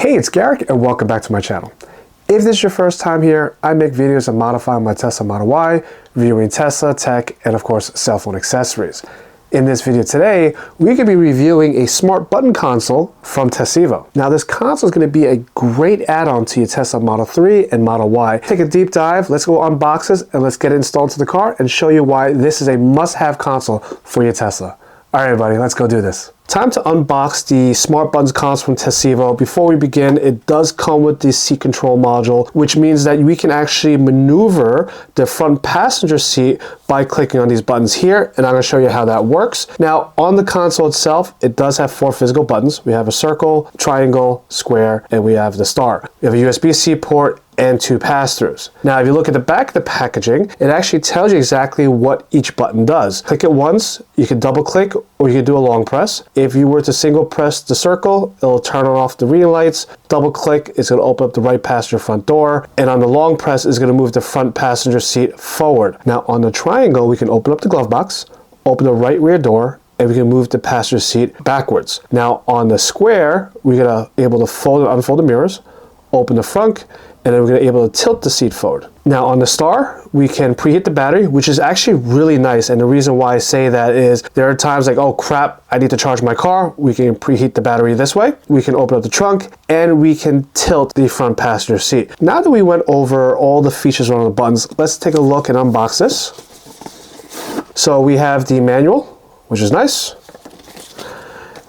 Hey, it's Garrick and welcome back to my channel. If this is your first time here, I make videos on modifying my Tesla Model Y, reviewing Tesla, tech, and of course, cell phone accessories. In this video today, we're going to be reviewing a smart button console from Tesevo. Now this console is going to be a great add-on to your Tesla Model 3 and Model Y. Take a deep dive, let's go unbox this, and let's get it installed to the car and show you why this is a must-have console for your Tesla. All right, everybody, let's go do this. Time to unbox the Smart Buttons console from Tesevo. Before we begin, it does come with the seat control module, which means that we can actually maneuver the front passenger seat by clicking on these buttons here, and I'm going to show you how that works. Now, on the console itself, it does have 4 physical buttons. We have a circle, triangle, square, and we have the star. We have a USB-C port and 2 pass-throughs. Now, if you look at the back of the packaging, it actually tells you exactly what each button does. Click it once, you can double click, or you can do a long press. If you were to single press the circle, it'll turn off the reading lights. Double click, it's gonna open up the right passenger front door. And on the long press, it's gonna move the front passenger seat forward. Now, on the triangle, we can open up the glove box, open the right rear door, and we can move the passenger seat backwards. Now, on the square, we're gonna be able to fold and unfold the mirrors, open the front, and then we're going to be able to tilt the seat forward. Now on the star, we can preheat the battery, which is actually really nice. And the reason why I say that is there are times like, oh crap, I need to charge my car. We can preheat the battery this way. We can open up the trunk and we can tilt the front passenger seat. Now that we went over all the features on the buttons, let's take a look and unbox this. So we have the manual, which is nice.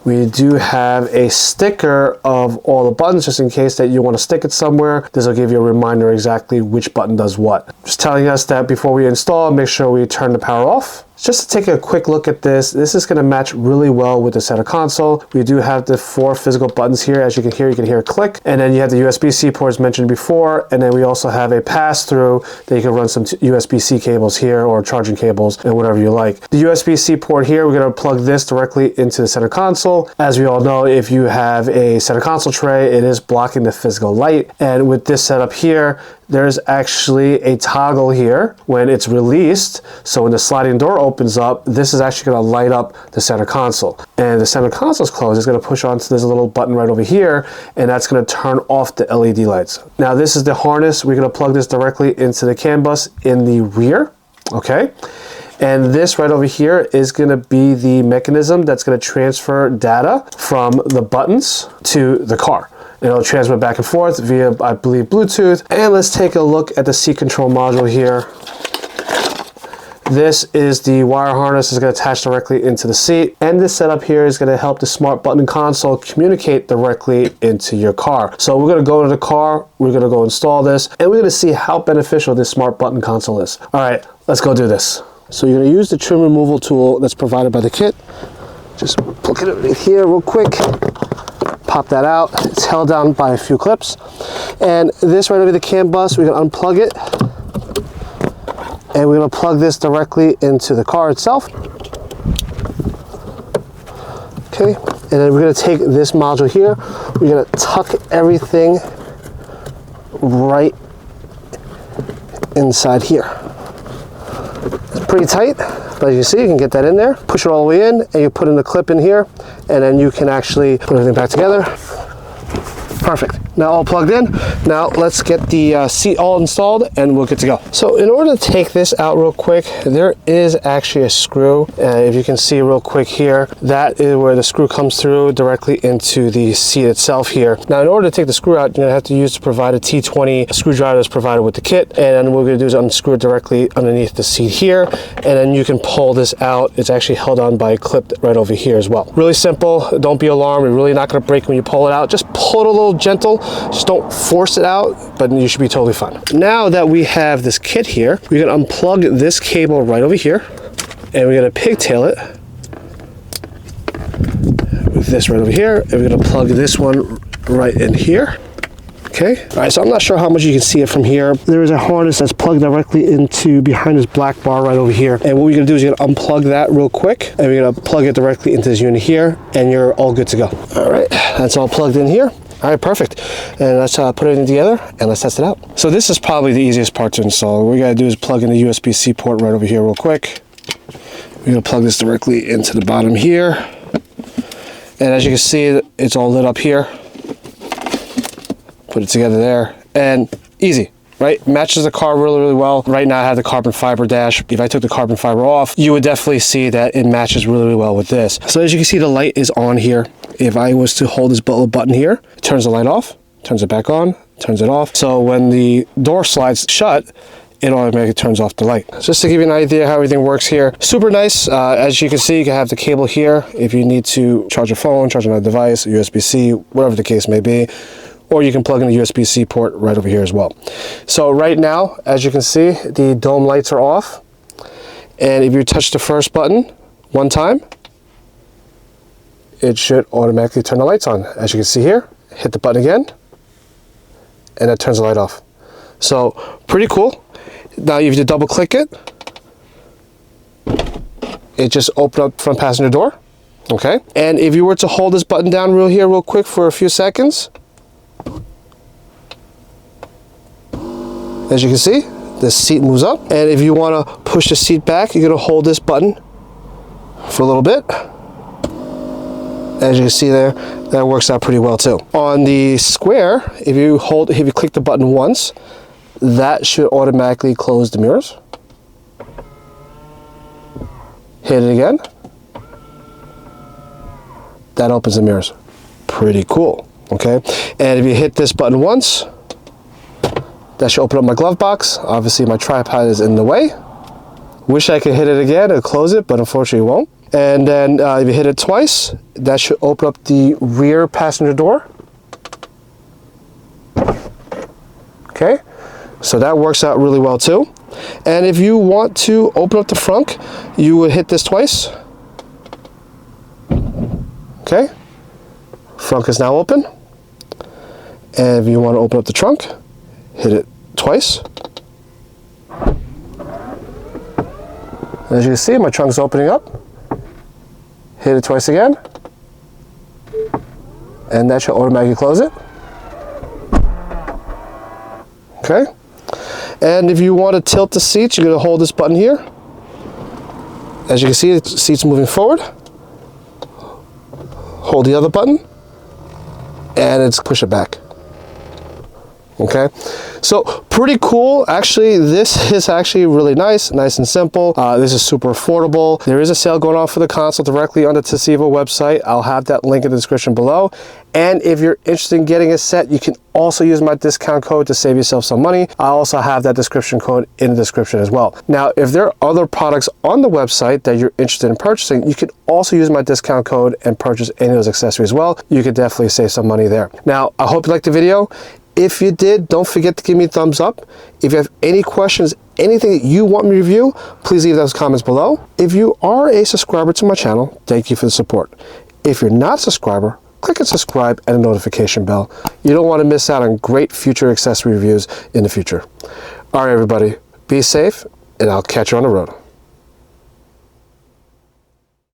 We do have a sticker of all the buttons just in case that you want to stick it somewhere. This will give you a reminder exactly which button does what. Just telling us that before we install, make sure we turn the power off. Just to take a quick look at this, this is going to match really well with the center console. We do have the 4 physical buttons here. As you can hear a click. And then you have the USB-C ports mentioned before. And then we also have a pass-through that you can run some USB-C cables here or charging cables and whatever you like. The USB-C port here, we're going to plug this directly into the center console. As we all know, if you have a center console tray, it is blocking the physical light. And with this setup here, there's actually a toggle here when it's released. So when the sliding door opens up, this is actually going to light up the center console. And the center console is closed. It's going to push onto this little button right over here, and that's going to turn off the LED lights. Now this is the harness. We're going to plug this directly into the CAN bus in the rear. Okay. And this right over here is going to be the mechanism that's going to transfer data from the buttons to the car. It'll transmit back and forth via, I believe, Bluetooth. And let's take a look at the seat control module here. This is the wire harness that's going to attach directly into the seat. And this setup here is going to help the smart button console communicate directly into your car. So we're going to go to the car, we're going to go install this, and we're going to see how beneficial this smart button console is. All right, let's go do this. So you're going to use the trim removal tool that's provided by the kit. Just plug it in here real quick. Pop that out. It's held down by a few clips. And this right over the CAN bus, we're going to unplug it. And we're going to plug this directly into the car itself. Okay. And then we're going to take this module here. We're going to tuck everything right inside here. It's pretty tight, but as you see, you can get that in there. Push it all the way in, and you put in the clip in here, and then you can actually put everything back together. Perfect. Now all plugged in. Now let's get the seat all installed and we'll get to go. So in order to take this out real quick, there is actually a screw. If you can see real quick here, that is where the screw comes through directly into the seat itself here. Now in order to take the screw out, you're gonna have to use the provided T20 screwdriver that's provided with the kit. And then what we're gonna do is unscrew it directly underneath the seat here. And then you can pull this out. It's actually held on by a clip right over here as well. Really simple, don't be alarmed. You're really not gonna break when you pull it out. Just pull it a little gentle. Just don't force it out, but you should be totally fine. Now that we have this kit here, we're gonna unplug this cable right over here, and we're gonna pigtail it with this right over here, and we're gonna plug this one right in here. Okay, all right, so I'm not sure how much you can see it from here. There is a harness that's plugged directly into behind this black bar right over here. And what we're gonna do is you're gonna unplug that real quick, and we're gonna plug it directly into this unit here, and you're all good to go. All right, that's all plugged in here. All right, perfect. And let's put everything together and let's test it out. So this is probably the easiest part to install. What we gotta do is plug in the USB-C port right over here real quick. We're gonna plug this directly into the bottom here. And as you can see, it's all lit up here. Put it together there, and easy. Right? Matches the car really, really well. Right now I have the carbon fiber dash. If I took the carbon fiber off, you would definitely see that it matches really, really well with this. So as you can see, the light is on here. If I was to hold this little button here, it turns the light off, turns it back on, turns it off. So when the door slides shut, it automatically turns off the light. Just to give you an idea how everything works here. Super nice. As you can see, you can have the cable here if you need to charge a phone, charge another device, USB-C, whatever the case may be. Or you can plug in a USB-C port right over here as well. So right now, as you can see, the dome lights are off. And if you touch the first button one time, it should automatically turn the lights on. As you can see here, hit the button again, and that turns the light off. So pretty cool. Now if you double click it, it just opened up front passenger door. Okay. And if you were to hold this button down real quick for a few seconds, as you can see, the seat moves up. And if you want to push the seat back, you're going to hold this button for a little bit. As you can see there, that works out pretty well too. On the square, if you click the button once, that should automatically close the mirrors. Hit it again. That opens the mirrors. Pretty cool, okay? And if you hit this button once, that should open up my glove box. Obviously my tripod is in the way. Wish I could hit it again and close it, but unfortunately it won't. And then if you hit it twice, that should open up the rear passenger door. Okay, so that works out really well too. And if you want to open up the front, you would hit this twice. Okay, front is now open. And if you want to open up the trunk, hit it twice. As you can see, my trunk's opening up. Hit it twice again. And that should automatically close it. Okay. And if you want to tilt the seats, you're going to hold this button here. As you can see, the seat's moving forward. Hold the other button. And it's push it back. Okay, so pretty cool. Actually, this is actually really nice and simple. This is super affordable. There is a sale going on for the console directly on the Tesevo website. I'll have that link in the description below. And if you're interested in getting a set, you can also use my discount code to save yourself some money. I also have that description code in the description as well. Now, if there are other products on the website that you're interested in purchasing, you can also use my discount code and purchase any of those accessories as well. You could definitely save some money there. Now, I hope you liked the video. If you did, don't forget to give me a thumbs up. If you have any questions, anything that you want me to review, please leave those comments below. If you are a subscriber to my channel, thank you for the support. If you're not a subscriber, click and subscribe and a notification bell. You don't want to miss out on great future accessory reviews in the future. All right, everybody, be safe, and I'll catch you on the road.